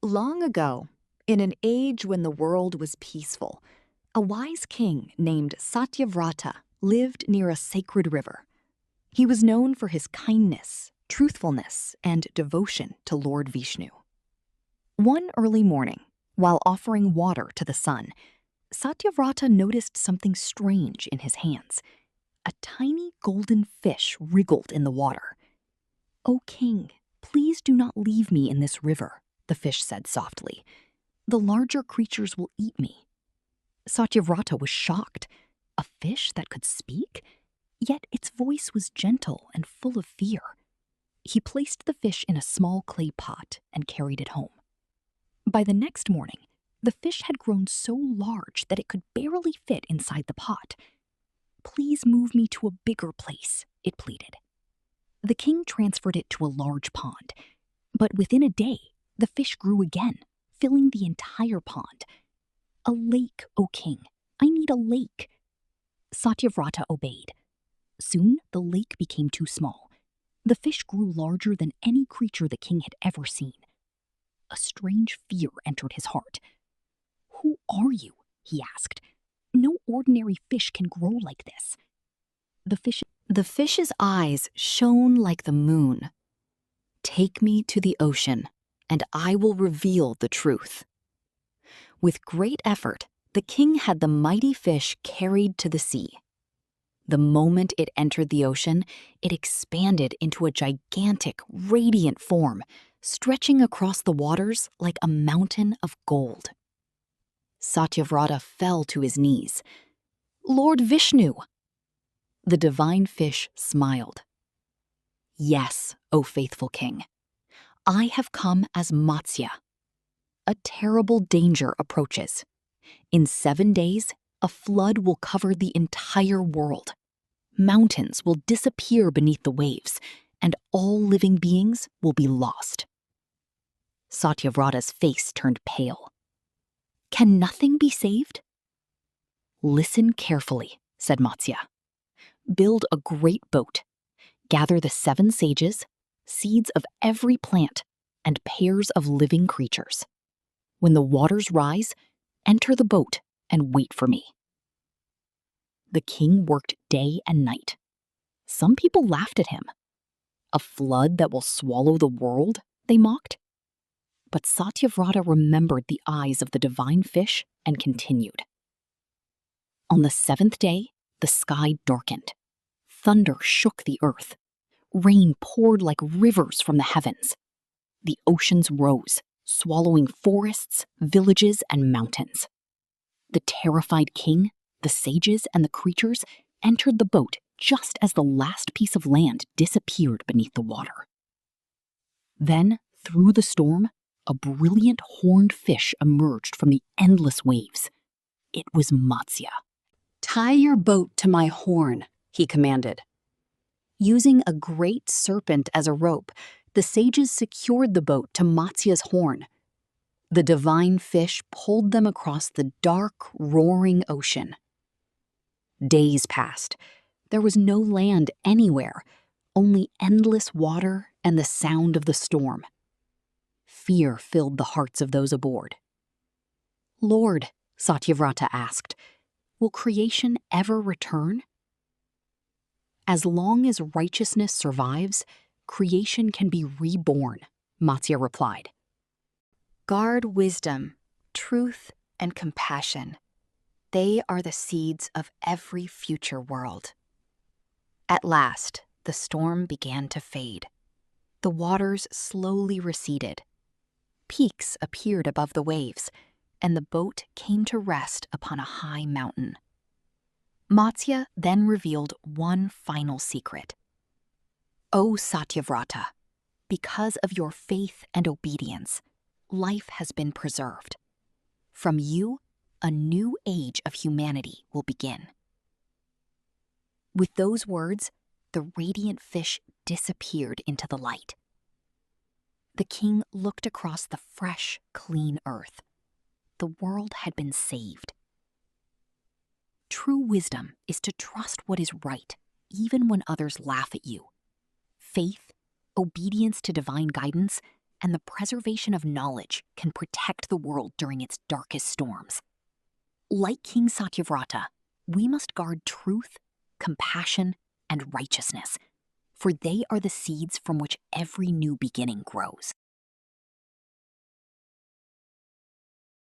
Long ago, in an age when the world was peaceful, a wise king named Satyavrata lived near a sacred river. He was known for his kindness, truthfulness, and devotion to Lord Vishnu. One early morning, while offering water to the sun, Satyavrata noticed something strange in his hands. A tiny golden fish wriggled in the water. "O king, please do not leave me in this river," the fish said softly. "The larger creatures will eat me." Satyavrata was shocked. A fish that could speak? Yet its voice was gentle and full of fear. He placed the fish in a small clay pot and carried it home. By the next morning, the fish had grown so large that it could barely fit inside the pot. "Please move me to a bigger place," it pleaded. The king transferred it to a large pond, but within a day, the fish grew again, filling the entire pond. "A lake, O king, I need a lake." Satyavrata obeyed. Soon, the lake became too small. The fish grew larger than any creature the king had ever seen. A strange fear entered his heart. "Who are you?" he asked. "No ordinary fish can grow like this." The fish's eyes shone like the moon. "Take me to the ocean, and I will reveal the truth." With great effort, the king had the mighty fish carried to the sea. The moment it entered the ocean, it expanded into a gigantic, radiant form, stretching across the waters like a mountain of gold. Satyavrata fell to his knees. "Lord Vishnu!" The divine fish smiled. "Yes, O faithful king. I have come as Matsya. A terrible danger approaches. In 7 days, a flood will cover the entire world. Mountains will disappear beneath the waves, and all living beings will be lost." Satyavrata's face turned pale. "Can nothing be saved?" "Listen carefully," said Matsya. "Build a great boat. Gather the 7 sages, seeds of every plant, and pairs of living creatures. When the waters rise, enter the boat and wait for me." The king worked day and night. Some people laughed at him. "A flood that will swallow the world?" they mocked. But Satyavrata remembered the eyes of the divine fish and continued. On the 7th day, the sky darkened. Thunder shook the earth. Rain poured like rivers from the heavens. The oceans rose, swallowing forests, villages, and mountains. The terrified king, the sages, and the creatures entered the boat just as the last piece of land disappeared beneath the water. Then, through the storm, a brilliant horned fish emerged from the endless waves. It was Matsya. "Tie your boat to my horn," he commanded. Using a great serpent as a rope, the sages secured the boat to Matsya's horn. The divine fish pulled them across the dark, roaring ocean. Days passed. There was no land anywhere, only endless water and the sound of the storm. Fear filled the hearts of those aboard. "Lord," Satyavrata asked, "will creation ever return?" "As long as righteousness survives, creation can be reborn," Matsya replied. "Guard wisdom, truth, and compassion. They are the seeds of every future world." At last, the storm began to fade. The waters slowly receded. Peaks appeared above the waves, and the boat came to rest upon a high mountain. Matsya then revealed one final secret. "O Satyavrata, because of your faith and obedience, life has been preserved. From you, a new age of humanity will begin." With those words, the radiant fish disappeared into the light. The king looked across the fresh, clean earth. The world had been saved. True wisdom is to trust what is right, even when others laugh at you. Faith, obedience to divine guidance, and the preservation of knowledge can protect the world during its darkest storms. Like King Satyavrata, we must guard truth, compassion, and righteousness, for they are the seeds from which every new beginning grows.